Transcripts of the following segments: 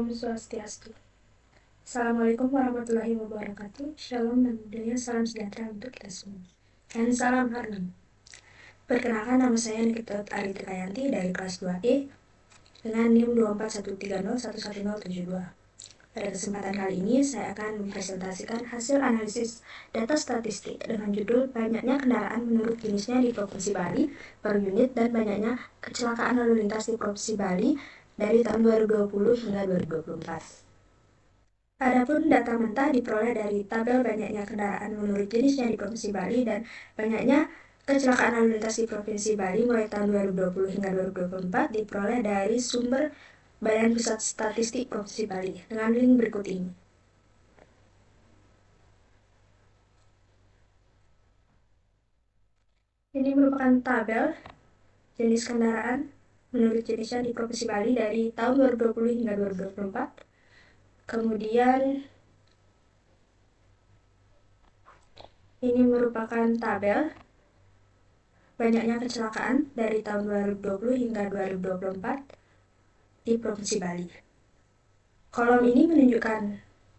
Om Swastiastu. Assalamualaikum warahmatullahi wabarakatuh. Shalom dan budaya, salam sejahtera untuk kita semua. Dan salam harmoni. Perkenalkan, nama saya Nikita Arita Kayanti dari kelas 2E dengan NIM 24130111072. Pada kesempatan kali ini, saya akan mempresentasikan hasil analisis data statistik dengan judul banyaknya kendaraan menurut jenisnya di Provinsi Bali per unit dan banyaknya kecelakaan lalu lintas di Provinsi Bali dari tahun 2020 hingga 2024. Adapun data mentah diperoleh dari tabel banyaknya kendaraan menurut jenisnya di Provinsi Bali dan banyaknya kecelakaan lalu lintas di Provinsi Bali mulai tahun 2020 hingga 2024 diperoleh dari sumber Badan Pusat Statistik Provinsi Bali dengan link berikut ini. Ini merupakan tabel jenis kendaraan menurut jenisnya di Provinsi Bali dari tahun 2020 hingga 2024. Kemudian ini merupakan tabel banyaknya kecelakaan dari tahun 2020 hingga 2024 di Provinsi Bali. Kolom ini menunjukkan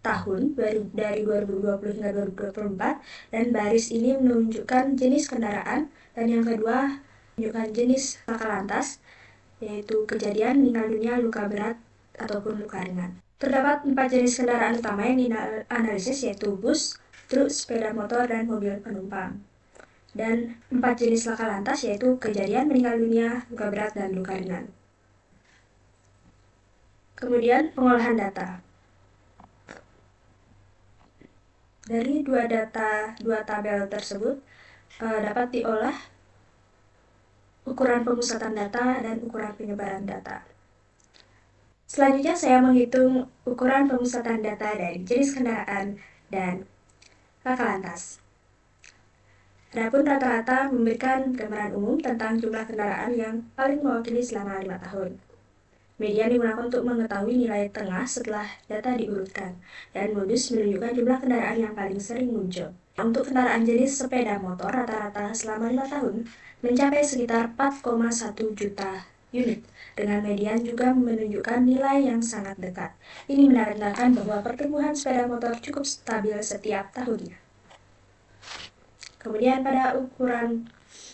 tahun dari 2020 hingga 2024 dan baris ini menunjukkan jenis kendaraan dan yang kedua menunjukkan jenis laka lantas, yaitu kejadian meninggal dunia, luka berat ataupun luka ringan. Terdapat 4 jenis kendaraan utama yang dianalisis, yaitu bus, truk, sepeda motor, dan mobil penumpang. Dan 4 jenis laka lantas yaitu kejadian meninggal dunia, luka berat, dan luka ringan. Kemudian pengolahan data. Dari dua tabel tersebut dapat diolah ukuran pemusatan data dan ukuran penyebaran data. Selanjutnya saya menghitung ukuran pemusatan data dari jenis kendaraan dan laka lantas. Adapun rata-rata memberikan gambaran umum tentang jumlah kendaraan yang paling mewakili selama 5 tahun. Median digunakan untuk mengetahui nilai tengah setelah data diurutkan, dan modus menunjukkan jumlah kendaraan yang paling sering muncul. Untuk kendaraan jenis sepeda motor rata-rata selama 5 tahun mencapai sekitar 4,1 juta unit, dengan median juga menunjukkan nilai yang sangat dekat. Ini menandakan bahwa pertumbuhan sepeda motor cukup stabil setiap tahunnya. Kemudian pada ukuran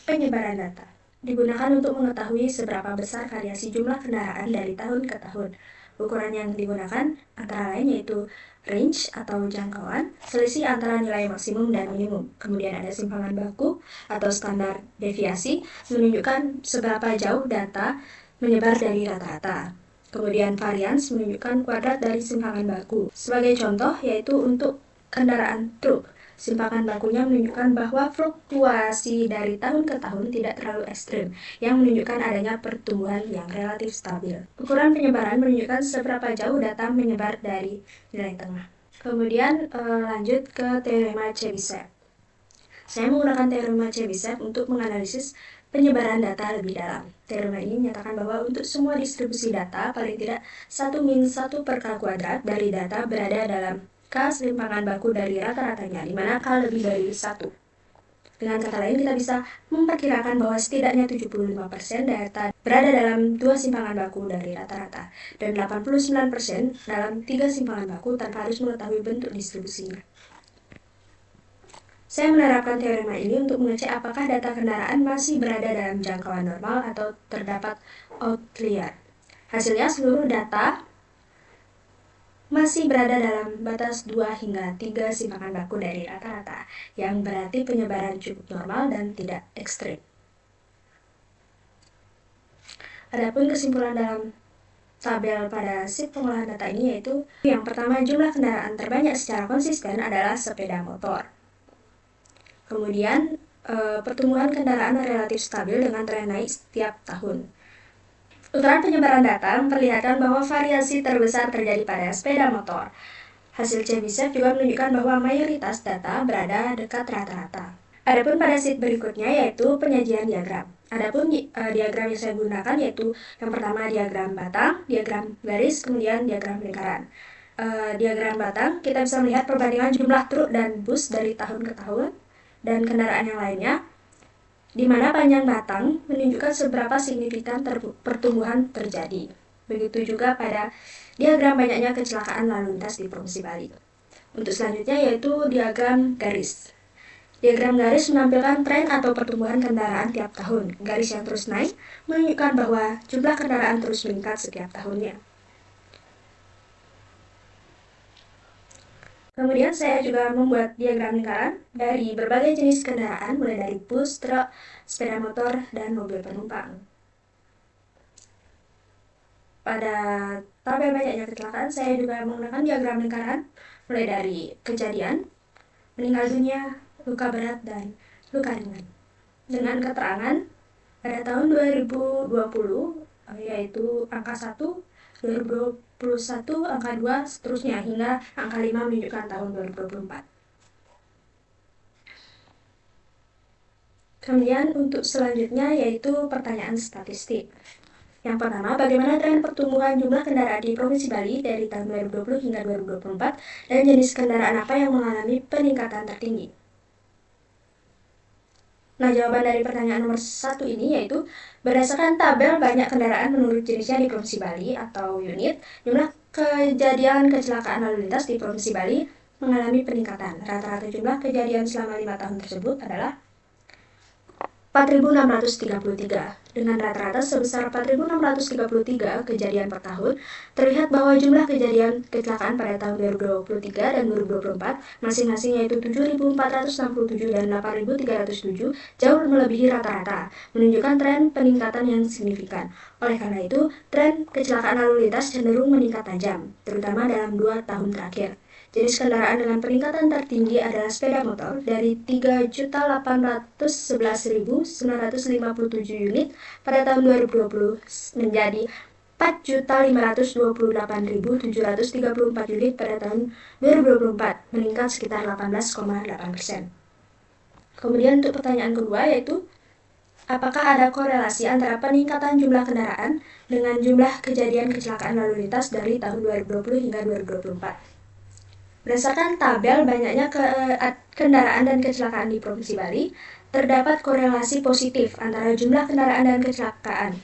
penyebaran data digunakan untuk mengetahui seberapa besar variasi jumlah kendaraan dari tahun ke tahun. Ukuran yang digunakan antara lain yaitu range atau jangkauan, selisih antara nilai maksimum dan minimum. Kemudian ada simpangan baku atau standar deviasi, menunjukkan seberapa jauh data menyebar dari rata-rata. Kemudian varians menunjukkan kuadrat dari simpangan baku. Sebagai contoh yaitu untuk kendaraan truk, simpangan bakunya menunjukkan bahwa fluktuasi dari tahun ke tahun tidak terlalu ekstrim, yang menunjukkan adanya pertumbuhan yang relatif stabil. Ukuran penyebaran menunjukkan seberapa jauh data menyebar dari nilai tengah. Kemudian lanjut ke teorema Chebyshev. Saya menggunakan teorema Chebyshev untuk menganalisis penyebaran data lebih dalam. Teorema ini menyatakan bahwa untuk semua distribusi data, paling tidak 1 min 1 per K kuadrat dari data berada dalam K selimpangan baku dari rata-ratanya, di mana K lebih dari 1. Dengan kata lain, kita bisa memperkirakan bahwa setidaknya 75% data berada dalam 2 simpangan baku dari rata-rata, dan 89% dalam 3 simpangan baku tanpa harus mengetahui bentuk distribusinya. Saya menerapkan teorema ini untuk mengecek apakah data kendaraan masih berada dalam jangkauan normal atau terdapat outlier. Hasilnya, seluruh data masih berada dalam batas 2 hingga 3 simpangan baku dari rata-rata, yang berarti penyebaran cukup normal dan tidak ekstrim. Adapun kesimpulan dalam tabel pada sheet pengolahan data ini yaitu yang pertama, jumlah kendaraan terbanyak secara konsisten adalah sepeda motor. Kemudian pertumbuhan kendaraan relatif stabil dengan tren naik setiap tahun. Ukuran penyebaran data memperlihatkan bahwa variasi terbesar terjadi pada sepeda motor. Hasil Chebyshev juga menunjukkan bahwa mayoritas data berada dekat rata-rata. Adapun pada sheet berikutnya yaitu penyajian diagram. Adapun diagram yang saya gunakan yaitu yang pertama diagram batang, diagram garis, kemudian diagram lingkaran. Diagram batang kita bisa melihat perbandingan jumlah truk dan bus dari tahun ke tahun dan kendaraan yang lainnya, di mana panjang batang menunjukkan seberapa signifikan pertumbuhan terjadi. Begitu juga pada diagram banyaknya kecelakaan lalu lintas di Provinsi Bali. Untuk selanjutnya yaitu diagram garis. Diagram garis menampilkan tren atau pertumbuhan kendaraan tiap tahun. Garis yang terus naik menunjukkan bahwa jumlah kendaraan terus meningkat setiap tahunnya. Kemudian saya juga membuat diagram lingkaran dari berbagai jenis kendaraan, mulai dari bus, truk, sepeda motor, dan mobil penumpang. Pada tabel banyaknya kecelakaan, saya juga menggunakan diagram lingkaran, mulai dari kejadian, meninggal dunia, luka berat, dan luka ringan. Dengan keterangan, pada tahun 2020, yaitu angka 1, 2021 angka 2, seterusnya hingga angka 5 menunjukkan tahun 2024. Kemudian untuk selanjutnya yaitu pertanyaan statistik. Yang pertama, bagaimana tren pertumbuhan jumlah kendaraan di Provinsi Bali dari tahun 2020 hingga 2024 dan jenis kendaraan apa yang mengalami peningkatan tertinggi? Nah, jawaban dari pertanyaan nomor 1 ini yaitu berdasarkan tabel banyak kendaraan menurut jenisnya di Provinsi Bali atau unit, jumlah kejadian kecelakaan lalu lintas di Provinsi Bali mengalami peningkatan. Rata-rata jumlah kejadian selama 5 tahun tersebut adalah 4.633. Dengan rata-rata sebesar 4.633 kejadian per tahun, terlihat bahwa jumlah kejadian kecelakaan pada tahun 2023 dan 2024 masing-masing yaitu 7.467 dan 8.307 jauh melebihi rata-rata, menunjukkan tren peningkatan yang signifikan. Oleh karena itu, tren kecelakaan lalu lintas cenderung meningkat tajam, terutama dalam 2 tahun terakhir. Jenis kendaraan dengan peningkatan tertinggi adalah sepeda motor dari 3.811.957 unit pada tahun 2020 menjadi 4.528.734 unit pada tahun 2024, meningkat sekitar 18,8%. Kemudian untuk pertanyaan kedua yaitu, apakah ada korelasi antara peningkatan jumlah kendaraan dengan jumlah kejadian kecelakaan lalu lintas dari tahun 2020 hingga 2024? Berdasarkan tabel banyaknya kendaraan dan kecelakaan di Provinsi Bali, terdapat korelasi positif antara jumlah kendaraan dan kecelakaan.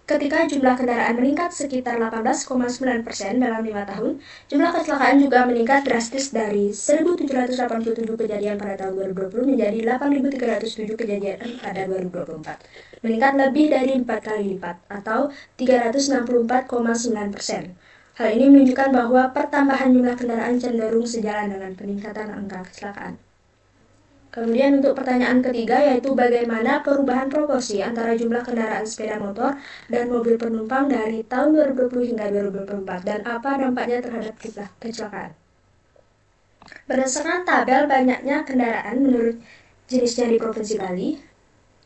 Ketika jumlah kendaraan meningkat sekitar 18,9% dalam 5 tahun, jumlah kecelakaan juga meningkat drastis dari 1.787 kejadian pada tahun 2020 menjadi 8.307 kejadian pada 2024, meningkat lebih dari 4 kali lipat atau 364,9%. Hal ini menunjukkan bahwa pertambahan jumlah kendaraan cenderung sejalan dengan peningkatan angka kecelakaan. Kemudian untuk pertanyaan ketiga yaitu bagaimana perubahan proporsi antara jumlah kendaraan sepeda motor dan mobil penumpang dari tahun 2020 hingga 2024 dan apa dampaknya terhadap kecelakaan. Berdasarkan tabel banyaknya kendaraan menurut jenisnya di Provinsi Bali,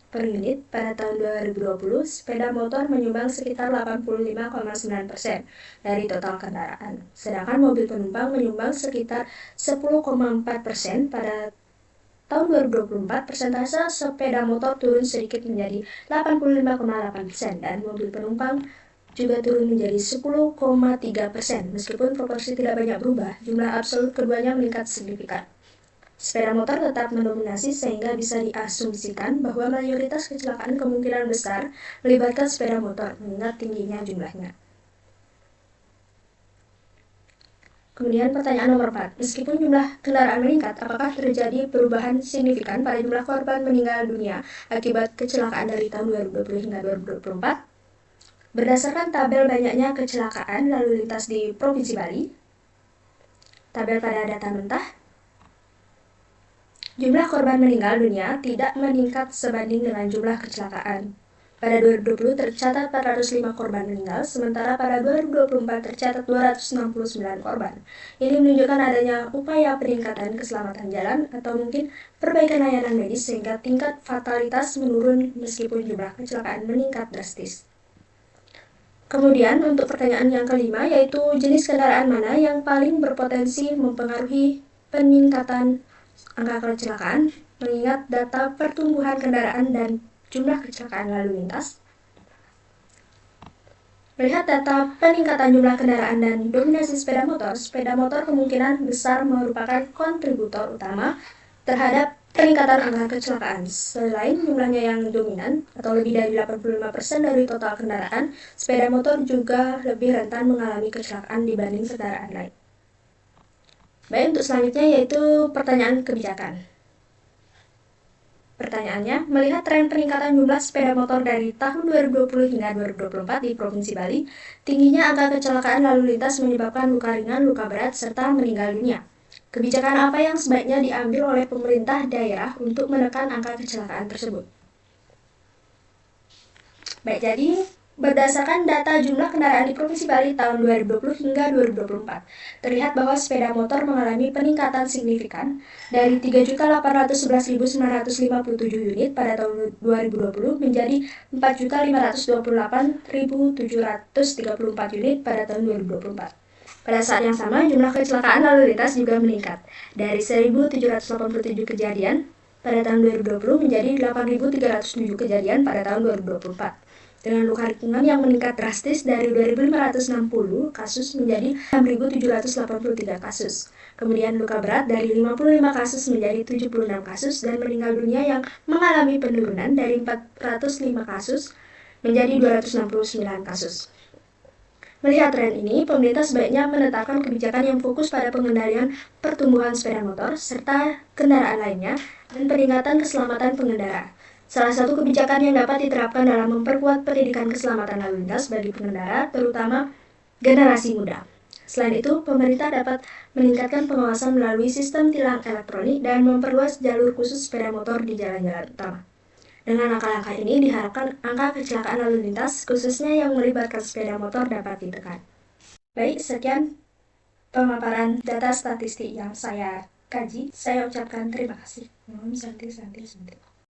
per unit pada tahun 2020, sepeda motor menyumbang sekitar 85,9% dari total kendaraan, sedangkan mobil penumpang menyumbang sekitar 10,4%. Pada tahun 2024, persentase sepeda motor turun sedikit menjadi 85,8% dan mobil penumpang juga turun menjadi 10,3%. Meskipun proporsi tidak banyak berubah, jumlah absolut keduanya meningkat signifikan. Sepeda motor tetap mendominasi sehingga bisa diasumsikan bahwa mayoritas kecelakaan kemungkinan besar melibatkan sepeda motor mengingat tingginya jumlahnya. Kemudian pertanyaan nomor 4. Meskipun jumlah kendaraan meningkat, apakah terjadi perubahan signifikan pada jumlah korban meninggal dunia akibat kecelakaan dari tahun 2020 hingga 2024? Berdasarkan tabel banyaknya kecelakaan lalu lintas di Provinsi Bali, tabel pada data mentah, jumlah korban meninggal dunia tidak meningkat sebanding dengan jumlah kecelakaan. Pada 2020 tercatat 405 korban meninggal, sementara pada 2024 tercatat 269 korban. Ini menunjukkan adanya upaya peningkatan keselamatan jalan atau mungkin perbaikan layanan medis sehingga tingkat fatalitas menurun meskipun jumlah kecelakaan meningkat drastis. Kemudian untuk pertanyaan yang kelima yaitu jenis kendaraan mana yang paling berpotensi mempengaruhi peningkatan angka kecelakaan mengingat data pertumbuhan kendaraan dan jumlah kecelakaan lalu lintas. Melihat data peningkatan jumlah kendaraan dan dominasi sepeda motor kemungkinan besar merupakan kontributor utama terhadap peningkatan angka kecelakaan. Selain jumlahnya yang dominan atau lebih dari 85% dari total kendaraan, sepeda motor juga lebih rentan mengalami kecelakaan dibanding kendaraan lain. Baik, untuk selanjutnya yaitu pertanyaan kebijakan. Pertanyaannya, melihat tren peningkatan jumlah sepeda motor dari tahun 2020 hingga 2024 di Provinsi Bali, tingginya angka kecelakaan lalu lintas menyebabkan luka ringan, luka berat, serta meninggal dunia. Kebijakan apa yang sebaiknya diambil oleh pemerintah daerah untuk menekan angka kecelakaan tersebut? Baik, jadi berdasarkan data jumlah kendaraan di Provinsi Bali tahun 2020 hingga 2024, terlihat bahwa sepeda motor mengalami peningkatan signifikan dari 3.811.957 unit pada tahun 2020 menjadi 4.528.734 unit pada tahun 2024. Pada saat yang sama, jumlah kecelakaan lalu lintas juga meningkat dari 1.787 kejadian pada tahun 2020 menjadi 8.307 kejadian pada tahun 2024. Dengan luka ringan yang meningkat drastis dari 2.560 kasus menjadi 6.783 kasus. Kemudian luka berat dari 55 kasus menjadi 76 kasus dan meninggal dunia yang mengalami penurunan dari 405 kasus menjadi 269 kasus. Melihat tren ini, pemerintah sebaiknya menetapkan kebijakan yang fokus pada pengendalian pertumbuhan sepeda motor serta kendaraan lainnya dan peningkatan keselamatan pengendara. Salah satu kebijakan yang dapat diterapkan dalam memperkuat pendidikan keselamatan lalu lintas bagi pengendara, terutama generasi muda. Selain itu, pemerintah dapat meningkatkan pengawasan melalui sistem tilang elektronik dan memperluas jalur khusus sepeda motor di jalan-jalan utama. Dengan langkah-langkah ini diharapkan angka kecelakaan lalu lintas, khususnya yang melibatkan sepeda motor, dapat ditekan. Baik, sekian pemaparan data statistik yang saya kaji. Saya ucapkan terima kasih. Santi.